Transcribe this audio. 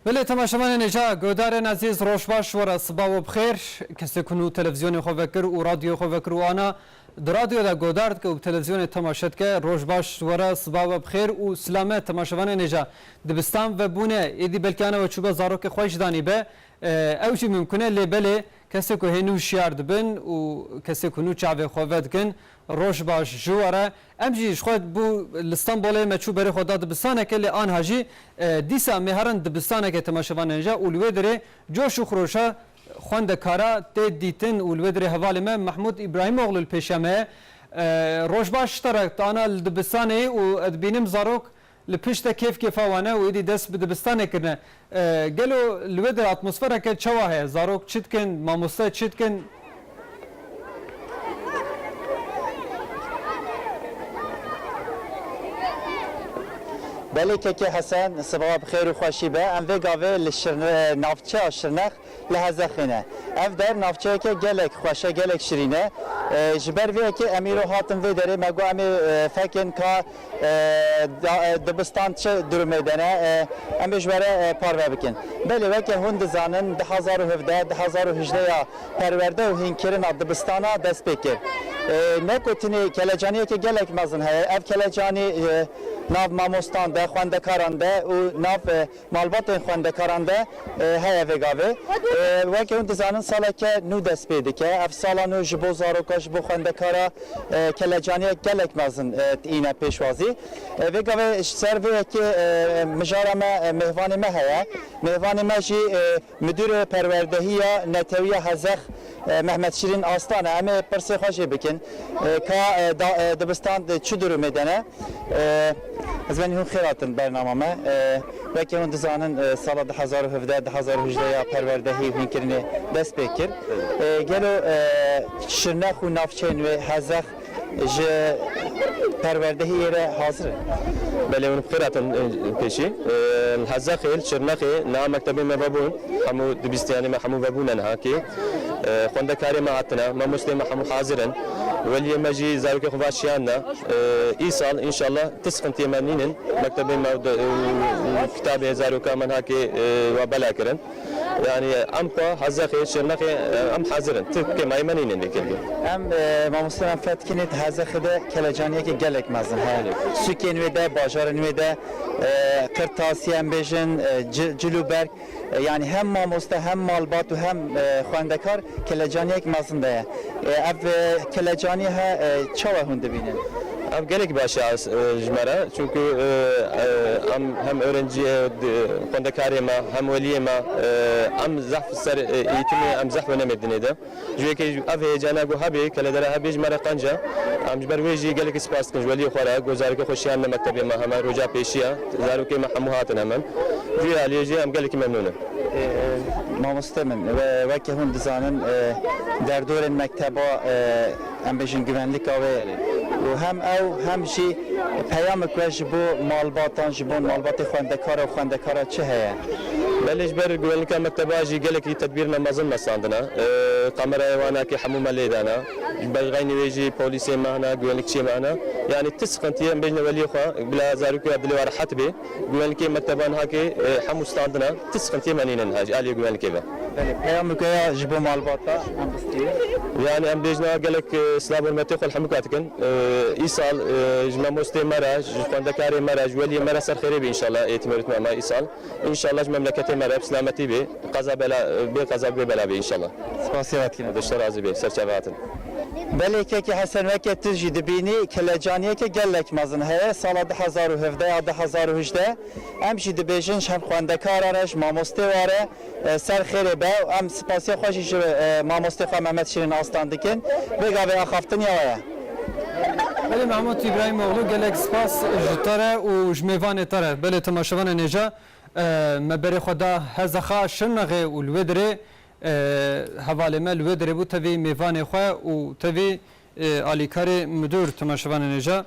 بله تماشامان نجا گودار عزیز روشباش ورا صباح و بخیر کسی کنو تلویزیون خو وکر و رادیو خو وکر و آنا در رادیو دا گودار که و تلویزیون تماشات که روشباش ورا صباح و بخیر و سلامت تماشامان نجا دبستان و بونه ایدی بلکانه و چوبه زاروک خوش دانی به اوجی ممکنه لبله کسی که هنو شیار دبن و کسی کنو چاوه خواد کن روشباش جواره امجیش خود بو استانبول مچو بره خدا دبستانه که آن هاجی دیسا مهران دبستانه که تماشاوان نجا اولوی داره جوش و خروشا خوند کارا تید دیتن اولوی داره حوالی من محمود ابراهیم اغلو الپیشمه روشباش ترک تانا دبستانه و ادبینم زاروک لپشت کیف وانه و ایدی دست به دبستانه کرنه گلو لوی در اتمسفره که چواه زاروک چیتکن ماموسته چیتکن بله که حسن صباح بخیر و خوشی به ام وگاوه نافچه شرنخ لحظه خینه اف در نافچه که گلک خوشه گلک شرینه جبر وی که امیرو هاتم وی داره مگو امی فکن که دبستان چه درمه دنه ام جبره پارو بکن بله وی که هند زانن 2017 2018 یا پرورده و هنکرین دبستانا دست بکر نکوتنی کلجانی که گلک مزن های اف کلجانی ناف ماموستان ده خواندکاران ده و ناف مالبات خواندکاران ده های وگاوه و که اون دزانن ساله که نو دست بیده که اف سالا نو جبو زاروکاش بو خواندکارا کلجانی گلک مزن اینه پیشوازی وگاوه سر وی که مجاره ما مهوان ما هیا مهوان ما جی مدیر پروردهی نتوی هزخ محمد شیرین آستانه همه پرسه خوشی بکن که دبستان چه درو میدنه از من هم خیراتن برنامه و که اون دزانن سال 2017 2018 یا پروردهی هین کرنه دست بکر گلو شرنخ و نافچین و هزخ ج پروردهی را حاضر بله اون خیراتن پیشی هزخ شرنخ نام مکتبی مبابون همو دبستانی ما همو بابونن هاکی خواندکاری ما عطنا ما مسلم همو حاضرن ولی مجی زاروک خواشیاننا ای سال ان شاء الله تسخن تیمانین مکتب ما کتاب زاروک من هاکی و بلا کرن يعني ام هزخ شرنخ ام حاضرن تبقى ما يمنين نكلم ام ما مسلم فات كنت هزخ ده كلجانيه که گلک مزن ها سکین و ده باجارن و ده قرطاسیان بجن جلوبرگ يعني هم ماموسته هم مالبات و هم خواندکار کلجانیه که مزن ده اف کلجانی ها چه هنده بینن ام gelek başı jmara çünkü hem öğrenci kondakari ma hem veliye ma am zahf ser eğitimi am zahf önemedine de çünkü av heyecana go habi keledere habi jmara qanja am jber veji gelek spas kan veliye khora gozar ki khoşiyan mektebi ma hem roja peşiya zaru ki ma hamuhatın hemen diye aliye am gelek memnunum مامۆستەمن وەکە هەم دەزانن دەردۆرن مەکتەبە ئەم بێژن گوێنلیکاوێ و هەم ئەو هەمژی پەیامێک بۆ ماڵباتان ji بۆ ماڵباتی خوێندەکارە و خوێندەکارە چ هەیە بلش بر گوێنلیکا مەکتەباژی gelekî tedbîrna mezin mesandina kameraya wanakî hemû me lêdana belgeynî wê jî polîsê me hene güvenlikçiyê me hene yani ti sıkıntıya em bêjne weliyê xwe bila zarokê dilê we rehet bê güvenlikê mekteban hakê hemû standina ti sıkıntıya me nînin aliyê güvenlikê ve peyamêkaya ji bo malbata em bistiye yani em bêjna gelek silah hurmetê xwe hemû katikin îsal ji mamostê me re ji xwendekarê me re ji weliyê me re serxêrê bê inşallah eğitim öğretmen me îsal inşallah ji memleketê me re selametî bê bê qeza bê bela bê inşallah spasiyetkine dişte razı bê serçave hatin بله که حسن وکه تجی دبینی کلجانیه که گلک مزن هست سال 2017 یا 2018 امشی دبیجن شم خواندکارانش ماموسته واره سر خیره به ام سپاسی خوشیش ماموسته خواهم محمد شیرین آستان دکن بگا به آخافتن یا ویا بله محمود ابراهیم اغلو گلک سپاس جتره و جمیوان تره بله تماشاوان نجا مبری خدا هزخا شنغه و الودره حواله مل و دربو توی میوان خو و توی آلیکار مدور تماشاوان نجا